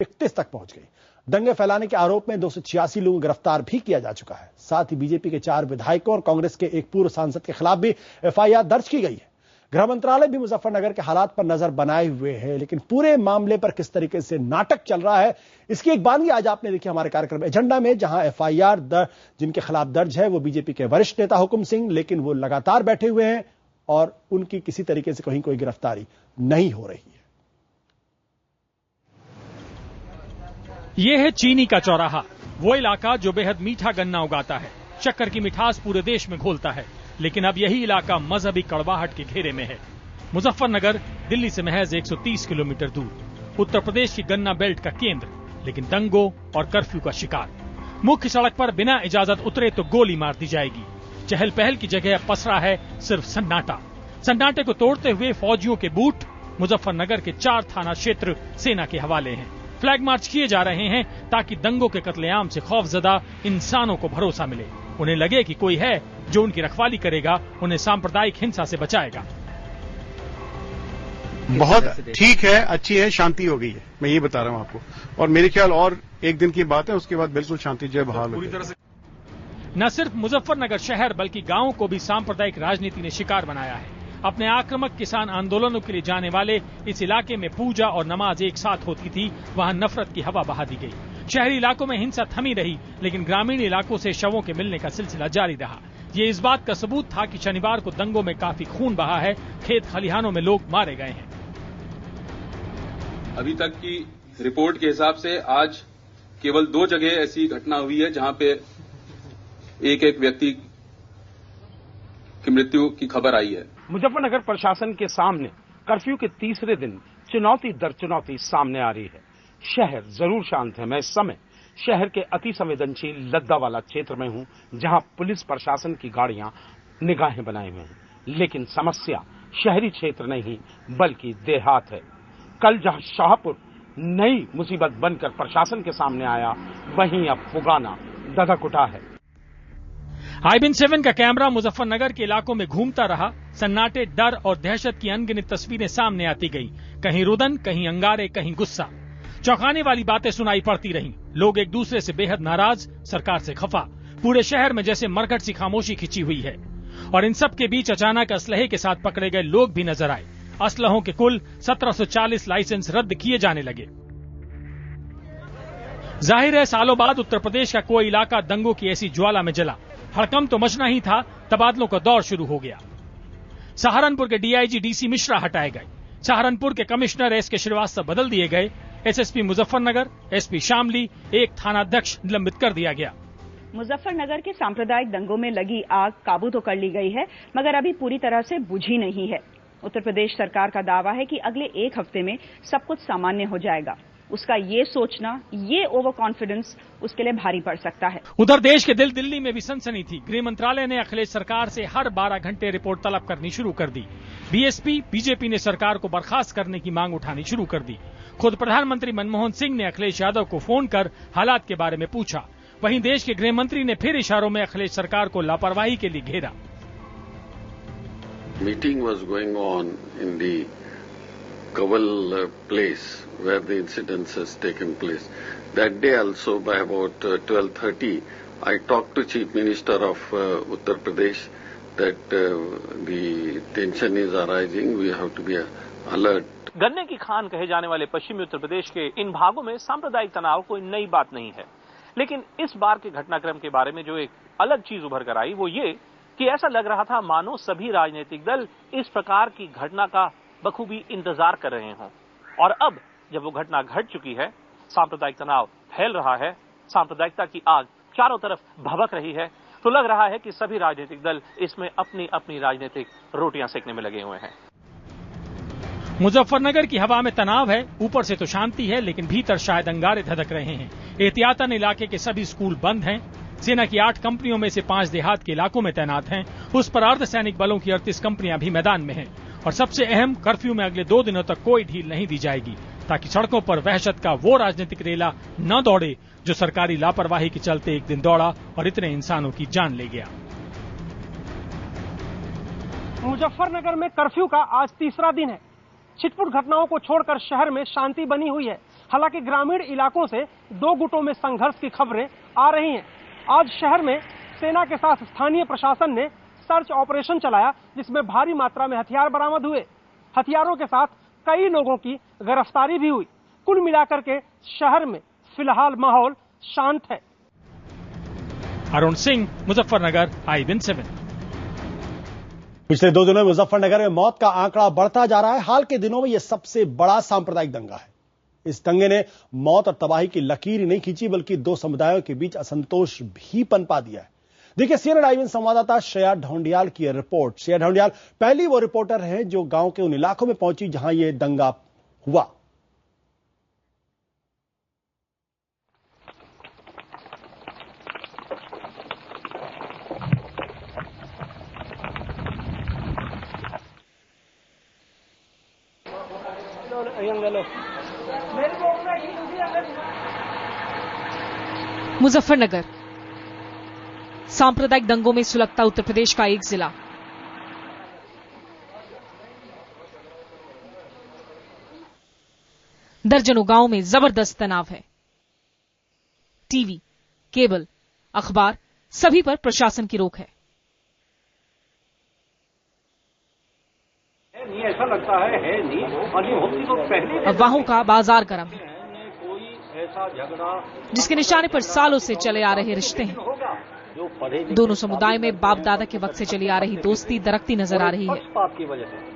31 तक पहुंच गई। दंगे फैलाने के आरोप में 286 लोगों को गिरफ्तार भी किया जा चुका है। साथ ही बीजेपी के 4 विधायकों और कांग्रेस के एक पूर्व सांसद के खिलाफ भी एफआईआर दर्ज की गई है। गृह मंत्रालय भी मुजफ्फरनगर के हालात पर नजर बनाए हुए है, लेकिन पूरे मामले पर किस तरीके से नाटक चल रहा है इसकी एक बानगी आज आपने देखी हमारे कार्यक्रम एजेंडा में, जहां एफआईआर जिनके खिलाफ दर्ज है वो बीजेपी के वरिष्ठ नेता हुकुम सिंह, लेकिन वो लगातार बैठे हुए हैं और उनकी किसी तरीके से कहीं कोई गिरफ्तारी नहीं हो रही है। ये है चीनी का चौराहा, वो इलाका जो बेहद मीठा गन्ना उगाता है, शक्कर की मिठास पूरे देश में घोलता है। लेकिन अब यही इलाका मजहबी कड़वाहट के घेरे में है। मुजफ्फरनगर दिल्ली से महज 130 किलोमीटर दूर, उत्तर प्रदेश की गन्ना बेल्ट का केंद्र, लेकिन दंगों और कर्फ्यू का शिकार। मुख्य सड़क पर बिना इजाजत उतरे तो गोली मार दी जाएगी। चहल पहल की जगह पसरा है सिर्फ सन्नाटा। सन्नाटे को तोड़ते हुए फौजियों के बूट मुजफ्फरनगर के 4 थाना क्षेत्र सेना के हवाले हैं। फ्लैग मार्च किए जा रहे हैं ताकि दंगों के कत्लेआम से खौफजदा इंसानों को भरोसा मिले, उन्हें लगे कि कोई है जो उनकी रखवाली करेगा, उन्हें सांप्रदायिक हिंसा से बचाएगा। बहुत ठीक है, अच्छी है, शांति हो गई है, मैं ये बता रहा हूं आपको। और मेरे ख्याल और एक दिन की बात है, उसके बाद बिल्कुल शांति जय बहाल होगी। न सिर्फ मुजफ्फरनगर शहर बल्कि गांवों को भी सांप्रदायिक राजनीति ने शिकार बनाया है। अपने आक्रामक किसान आंदोलनों के लिए जाने वाले इस इलाके में पूजा और नमाज एक साथ होती थी, वहां नफरत की हवा बहा दी गई। शहरी इलाकों में हिंसा थमी रही, लेकिन ग्रामीण इलाकों से शवों के मिलने का सिलसिला जारी रहा। ये इस बात का सबूत था कि शनिवार को दंगों में काफी खून बहा है, खेत खलिहानों में लोग मारे गए हैं। अभी तक की रिपोर्ट के हिसाब से आज केवल 2 जगह ऐसी घटना हुई है जहां पे एक व्यक्ति की मृत्यु की खबर आई है। मुजफ्फरनगर प्रशासन के सामने कर्फ्यू के तीसरे दिन चुनौती दर चुनौती सामने आ रही है। शहर जरूर शांत है। मैं इस समय शहर के अति संवेदनशील लद्दा वाला क्षेत्र में हूं, जहां पुलिस प्रशासन की गाड़ियां निगाहें बनाए हुए हैं, लेकिन समस्या शहरी क्षेत्र नहीं बल्कि देहात है। कल जहां शाहपुर नई मुसीबत बनकर प्रशासन के सामने आया, वहीं अब फुगाना धधक उठा है। IBN7 का कैमरा मुजफ्फरनगर के इलाकों में घूमता रहा। सन्नाटे, डर और दहशत की अनगिनत तस्वीरें सामने आती गईं। कहीं रुदन, कहीं अंगारे, कहीं गुस्सा। चौंकाने वाली बातें सुनाई पड़ती रहीं। लोग एक दूसरे से बेहद नाराज, सरकार से खफा। पूरे शहर में जैसे मरघट सी खामोशी खिंची हुई है। और इन सब के बीच अचानक असलहे के साथ पकड़े गए लोग भी नजर आए। असलहों के कुल 1740 लाइसेंस रद्द किए जाने लगे। जाहिर है सालों बाद उत्तर प्रदेश का कोई इलाका दंगों की ऐसी ज्वाला में जला। हड़कंप तो मचना ही था, तबादलों का दौर शुरू हो गया। सहारनपुर के डीआईजी डीसी मिश्रा हटाए गए। सहारनपुर के कमिश्नर एसके श्रीवास्तव बदल दिए गए। एसएसपी मुजफ्फरनगर, एसपी शामली, एक थानाध्यक्ष निलंबित कर दिया गया। मुजफ्फरनगर के सांप्रदायिक दंगों में लगी आग काबू तो कर ली गई है, मगर अभी पूरी तरह से बुझी नहीं है। उत्तर प्रदेश सरकार का दावा है कि अगले 1 हफ्ते में सब कुछ सामान्य हो जाएगा। उसका ये सोचना, ये ओवर कॉन्फिडेंस उसके लिए भारी पड़ सकता है। उधर देश के दिल्ली में भी सनसनी थी। गृह मंत्रालय ने अखिलेश सरकार से हर 12 घंटे रिपोर्ट तलब करनी शुरू कर दी। बीएसपी, बीजेपी ने सरकार को बर्खास्त करने की मांग उठानी शुरू कर दी। खुद प्रधानमंत्री मनमोहन सिंह ने अखिलेश यादव को फोन कर हालात के बारे में पूछा। वहीं देश के गृह मंत्री ने फिर इशारों में अखिलेश सरकार को लापरवाही के लिए घेरा। Meeting was going on in the Kaval place where the incidents has taken place. That day also by about 12:30, I talked to Chief Minister of Uttar Pradesh that the tension is arising. We have to be alert. गन्ने की खान कहे जाने वाले पश्चिमी उत्तर प्रदेश के इन भागों में सांप्रदायिक तनाव कोई नई बात नहीं है, लेकिन इस बार के घटनाक्रम के बारे में जो एक अलग चीज उभर कर आई वो ये कि ऐसा लग रहा था मानो सभी राजनीतिक दल इस प्रकार की घटना का बखूबी इंतजार कर रहे हों। और अब जब वो घटना घट चुकी है, सांप्रदायिक तनाव फैल रहा है, सांप्रदायिकता की आग चारों तरफ भभक रही है, तो लग रहा है कि सभी राजनीतिक दल इसमें अपनी अपनी राजनीतिक रोटियां सेकने में लगे हुए हैं। मुजफ्फरनगर की हवा में तनाव है, ऊपर से तो शांति है, लेकिन भीतर शायद अंगारे धधक रहे हैं। एहतियातन इलाके के सभी स्कूल बंद हैं। सेना की 8 कंपनियों में से 5 देहात के इलाकों में तैनात हैं। उस पर अर्धसैनिक बलों की 38 कंपनियां भी मैदान में हैं। और सबसे अहम, कर्फ्यू में अगले 2 दिनों तक कोई ढील नहीं दी जाएगी, ताकि सड़कों पर वहशत का वो राजनीतिक रेला न दौड़े जो सरकारी लापरवाही के चलते एक दिन दौड़ा और इतने इंसानों की जान ले गया। मुजफ्फरनगर में कर्फ्यू का आज तीसरा दिन है। छिटपुट घटनाओं को छोड़कर शहर में शांति बनी हुई है। हालांकि ग्रामीण इलाकों से दो गुटों में संघर्ष की खबरें आ रही हैं। आज शहर में सेना के साथ स्थानीय प्रशासन ने सर्च ऑपरेशन चलाया, जिसमें भारी मात्रा में हथियार बरामद हुए। हथियारों के साथ कई लोगों की गिरफ्तारी भी हुई। कुल मिलाकर के शहर में फिलहाल माहौल शांत है। अरुण सिंह, मुजफ्फरनगर, IBN7। पिछले 2 दिनों में मुजफ्फरनगर में मौत का आंकड़ा बढ़ता जा रहा है। हाल के दिनों में यह सबसे बड़ा सांप्रदायिक दंगा है। इस दंगे ने मौत और तबाही की लकीर ही नहीं खींची, बल्कि 2 समुदायों के बीच असंतोष भी पनपा दिया है। देखिए CNN IBN संवाददाता श्रेया ढौंडियाल की रिपोर्ट। श्रेया ढौंडियाल पहली वो रिपोर्टर हैं जो गांव के उन इलाकों में पहुंची जहां यह दंगा हुआ। मुजफ्फरनगर, सांप्रदायिक दंगों में सुलगता उत्तर प्रदेश का एक जिला। दर्जनों गांवों में जबरदस्त तनाव है। टीवी, केबल, अखबार सभी पर प्रशासन की रोक है। ऐसा लगता है नहीं, होती तो पहले। अफवाहों का बाजार गर्म है। जिसके निशाने पर सालों से चले आ रहे रिश्ते हैं। दोनों समुदाय में बाप दादा के वक्त से चली आ रही दोस्ती दरकती नजर आ रही है।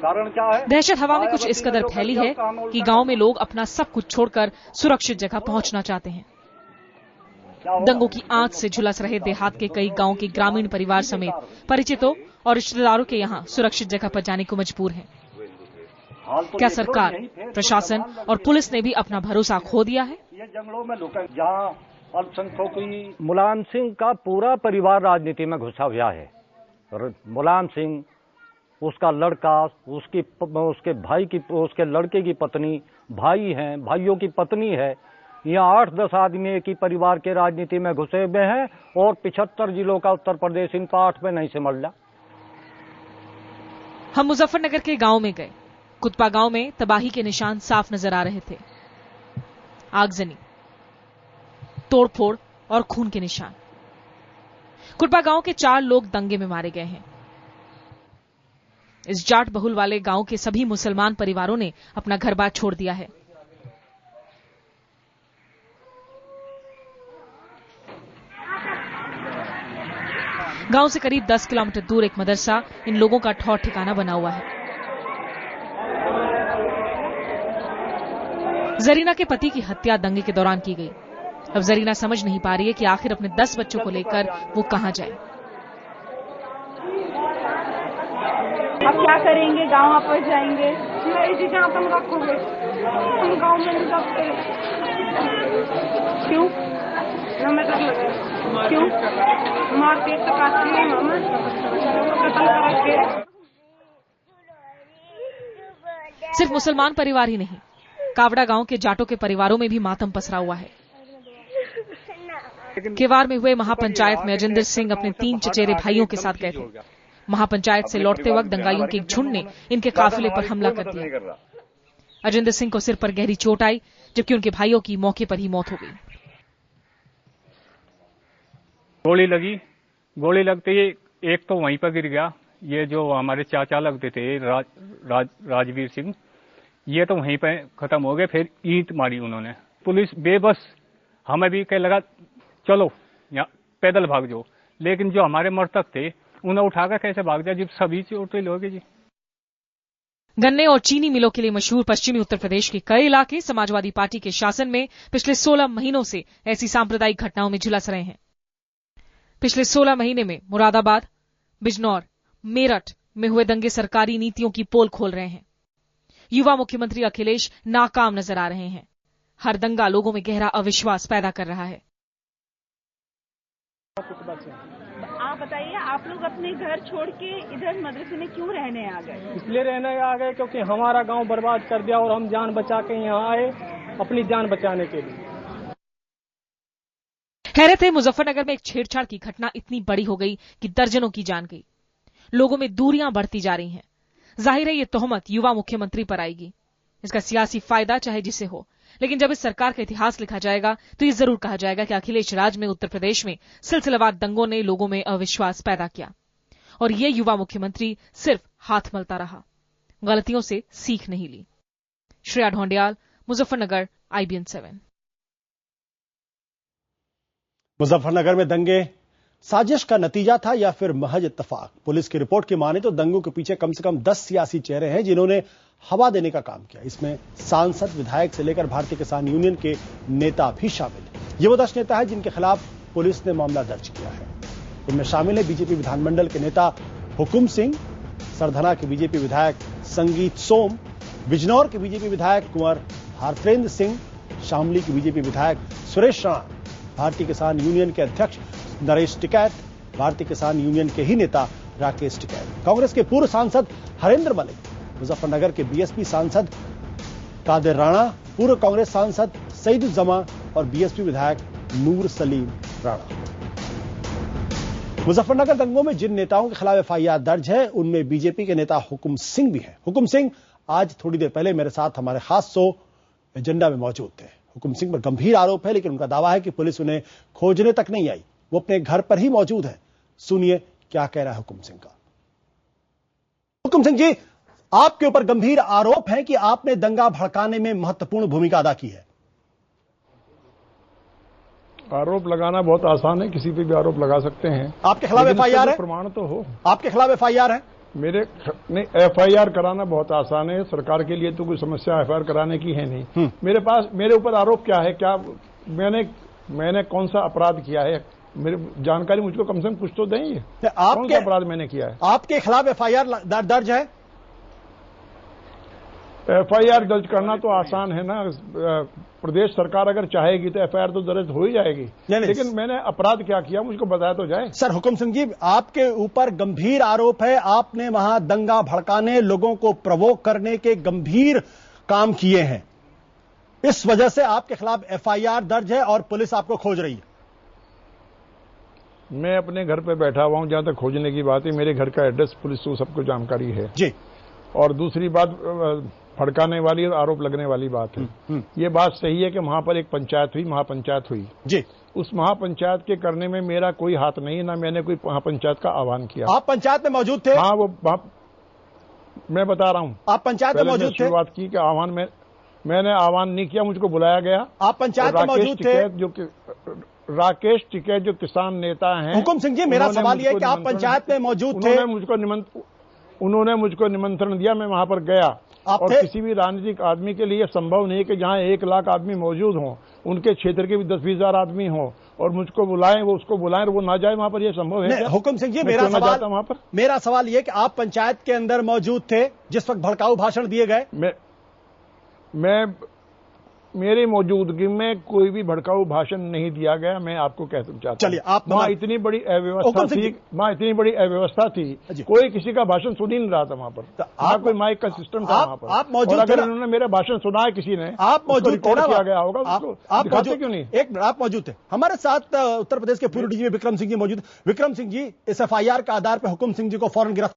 कारण क्या है? दहशत हवा में कुछ इस कदर फैली है कि गांव में लोग अपना सब कुछ छोड़कर सुरक्षित जगह पहुंचना चाहते हैं। दंगों की आंच से झुलस रहे देहात के कई गांव के ग्रामीण परिवार समेत परिचितों और रिश्तेदारों के यहां सुरक्षित जगह पर जाने को मजबूर हैं। क्या सरकार, प्रशासन और पुलिस ने भी अपना भरोसा खो दिया है? ये जंगलों में लुका, जहाँ अल्पसंख्यकों की। मुलायम सिंह का पूरा परिवार राजनीति में घुसा हुआ है। मुलायम सिंह, उसका लड़का, उसके भाई की, उसके लड़के की पत्नी, भाई हैं, भाइयों की पत्नी है। यहाँ 8-10 आदमी एक ही परिवार के राजनीति में घुसे हुए हैं और 75 जिलों का उत्तर प्रदेश इन 8 में नहीं सिमट रहा। हम मुजफ्फरनगर के गांव में गए। कुतपा गांव में तबाही के निशान साफ नजर आ रहे थे। आगजनी, तोड़फोड़ और खून के निशान। कुतपा गांव के 4 लोग दंगे में मारे गए हैं। इस जाट बहुल वाले गांव के सभी मुसलमान परिवारों ने अपना घर बार छोड़ दिया है। गांव से करीब 10 किलोमीटर दूर एक मदरसा इन लोगों का ठौर ठिकाना बना हुआ है। जरीना के पति की हत्या दंगे के दौरान की गई। अब जरीना समझ नहीं पा रही है कि आखिर अपने 10 बच्चों को लेकर वो कहां जाए। अब क्या करेंगे? गांव वापस जाएंगे? नहीं, जहां तुम रखोगे हम गांव में नहीं सकते। क्यों? हमें क्यों मारते तकाते हैं? हमें कत्ल करके। सिर्फ मुसलमान परिवार ही नहीं, कावड़ा गांव के जाटों के परिवारों में भी मातम पसरा हुआ है। केवार में हुए महापंचायत में अजिंदर सिंह अपने 3 चचेरे भाइयों के साथ गए थे। महापंचायत से लौटते वक्त दंगाइयों के एक झुंड ने इनके काफिले पर हमला कर दिया। अजिंदर सिंह को सिर पर गहरी चोट आई, जबकि उनके भाइयों की मौके पर ही मौत हो गई। गोली लगी, गोली लगते ही एक तो वहीं पर गिर गया। ये जो हमारे चाचा लगते थे राजवीर सिंह, ये तो वहीं पे खत्म हो गए। फिर ईंट मारी उन्होंने। पुलिस बेबस, हमें भी कह लगा चलो यहाँ पैदल भाग जाओ, लेकिन जो हमारे मृतक थे उन्हें उठाकर कैसे भाग जाए जब सभी चोटें लोगे जी। गन्ने और चीनी मिलों के लिए मशहूर पश्चिमी उत्तर प्रदेश के कई इलाके समाजवादी पार्टी के शासन में पिछले 16 महीनों से ऐसी सांप्रदायिक घटनाओं में झुलस रहे हैं। पिछले 16 महीने में मुरादाबाद, बिजनौर, मेरठ में हुए दंगे सरकारी नीतियों की पोल खोल रहे हैं। युवा मुख्यमंत्री अखिलेश नाकाम नजर आ रहे हैं। हर दंगा लोगों में गहरा अविश्वास पैदा कर रहा है। आप बताइए, आप लोग अपने घर छोड़ के इधर मदरसे में क्यों रहने आ गए? इसलिए रहने आ गए क्योंकि हमारा गांव बर्बाद कर दिया और हम जान बचा के यहाँ आए अपनी जान बचाने के लिए। हैरत है, मुजफ्फरनगर में एक छेड़छाड़ की घटना इतनी बड़ी हो गई कि दर्जनों की जान गई। लोगों में दूरियां बढ़ती जा रही हैं। जाहिर है ये तोहमत युवा मुख्यमंत्री पर आएगी। इसका सियासी फायदा चाहे जिसे हो, लेकिन जब इस सरकार का इतिहास लिखा जाएगा तो ये जरूर कहा जाएगा कि अखिलेश राज में उत्तर प्रदेश में सिलसिलेवार दंगों ने लोगों में अविश्वास पैदा किया और ये युवा मुख्यमंत्री सिर्फ हाथ मलता रहा, गलतियों से सीख नहीं ली। श्रेया ढोंडियाल, मुजफ्फरनगर, IBN 7। मुजफ्फरनगर में दंगे साजिश का नतीजा था या फिर महज इत्तेफाक? पुलिस की रिपोर्ट की माने तो दंगों के पीछे कम से कम 10 सियासी चेहरे हैं जिन्होंने हवा देने का काम किया। इसमें सांसद, विधायक से लेकर भारतीय किसान यूनियन के नेता भी शामिल हैं। ये वो 10 नेता हैं जिनके खिलाफ पुलिस ने मामला दर्ज किया है। इनमें शामिल है बीजेपी विधानमंडल के नेता हुकुम सिंह, सरधना के बीजेपी विधायक संगीत सोम, बिजनौर के बीजेपी विधायक कुंवर भारतेंद्र सिंह, शामली के बीजेपी विधायक सुरेश राणा, भारतीय किसान यूनियन के अध्यक्ष नरेश टिकैत, भारतीय किसान यूनियन के ही नेता राकेश टिकैत, कांग्रेस के पूर्व सांसद हरेंद्र मलिक, मुजफ्फरनगर के बीएसपी सांसद कादिर राणा, पूर्व कांग्रेस सांसद सईदुज्जमा और बीएसपी विधायक नूर सलीम राणा। मुजफ्फरनगर दंगों में जिन नेताओं के खिलाफ FIR दर्ज है उनमें बीजेपी के नेता हुकुम सिंह भी हैं। हुकुम सिंह आज थोड़ी देर पहले मेरे साथ हमारे खास शो एजेंडा में मौजूद थे। हुकुम सिंह पर गंभीर आरोप है, लेकिन उनका दावा है कि पुलिस उन्हें खोजने तक नहीं आई, वो अपने घर पर ही मौजूद है। सुनिए क्या कह रहा है हुकुम सिंह का। हुकुम सिंह जी, आपके ऊपर गंभीर आरोप है कि आपने दंगा भड़काने में महत्वपूर्ण भूमिका अदा की है। आरोप लगाना बहुत आसान है, किसी पे भी आरोप लगा सकते हैं। आपके खिलाफ FIR है? प्रमाण तो हो। आपके खिलाफ FIR है? मेरे नहीं, FIR कराना बहुत आसान है, सरकार के लिए तो कोई समस्या FIR कराने की है नहीं। मेरे ऊपर आरोप क्या है? क्या मैंने कौन सा अपराध किया है? मेरी जानकारी मुझको कम से कम कुछ तो देंगे। कौन सा अपराध मैंने किया है? आपके खिलाफ FIR दर्ज है? FIR दर्ज करना तो आसान है ना। प्रदेश सरकार अगर चाहेगी तो FIR तो दर्ज हो ही जाएगी। लेकिन मैंने अपराध क्या किया मुझको बताया तो जाए। सर हुकुम सिंह जी, आपके ऊपर गंभीर आरोप है, आपने वहां दंगा भड़काने, लोगों को प्रवोक करने के गंभीर काम किए हैं। इस वजह से आपके खिलाफ FIR दर्ज है और पुलिस आपको खोज रही है। मैं अपने घर पे बैठा हुआ हूं, जहां तक खोजने की बात है मेरे घर का एड्रेस पुलिस को सबको जानकारी है जी। और दूसरी बात भड़काने वाली और आरोप लगने वाली बात है। ये बात सही है कि वहां पर एक पंचायत हुई, महापंचायत हुई जी। उस महापंचायत के करने में मेरा कोई हाथ नहीं, ना मैंने कोई महापंचायत का आह्वान किया। आप पंचायत में मौजूद थे? हाँ, वो मैं बता रहा हूँ। आप पंचायत में मौजूद थे? शुरुआत की कि आह्वान मैंने आह्वान नहीं किया, मुझको बुलाया गया। आप पंचायत में मौजूद थे? राकेश टिकैत जो किसान नेता हैं। हुकुम सिंह जी, मेरा सवाल यह है कि आप पंचायत में मौजूद थे? उन्होंने मुझको निमंत्रण दिया, मैं वहां पर गया। और किसी भी राजनीतिक आदमी के लिए संभव नहीं है कि जहां 1 लाख आदमी मौजूद हों, उनके क्षेत्र के भी 10-20 हजार आदमी हों और मुझको बुलाएं, वो उसको बुलाएं और वो ना जाए वहां पर, यह संभव है? हुकुम सिंह जी, मेरा सवाल यह कि आप पंचायत के अंदर मौजूद थे जिस वक्त भड़काऊ भाषण दिए गए? मेरी मौजूदगी में कोई भी भड़काऊ भाषण नहीं दिया गया। मैं आपको कहना चाहता हूं, चलिए आप वहां इतनी बड़ी अव्यवस्था थी, कोई किसी का भाषण सुन ही नहीं रहा था वहां पर। तो कोई माइक का सिस्टम था वहां पर। आप मौजूद, अगर उन्होंने मेरा भाषण सुना है किसी ने, आप मौजूद रिकॉर्ड किया गया होगा, आप मौजूद क्यों नहीं? आप मौजूद थे। हमारे साथ उत्तर प्रदेश के पूर्व DGP विक्रम सिंह जी मौजूद। विक्रम सिंह जी, इस FIR के आधार पर हुकुम सिंह जी को फौरन गिरफ्तार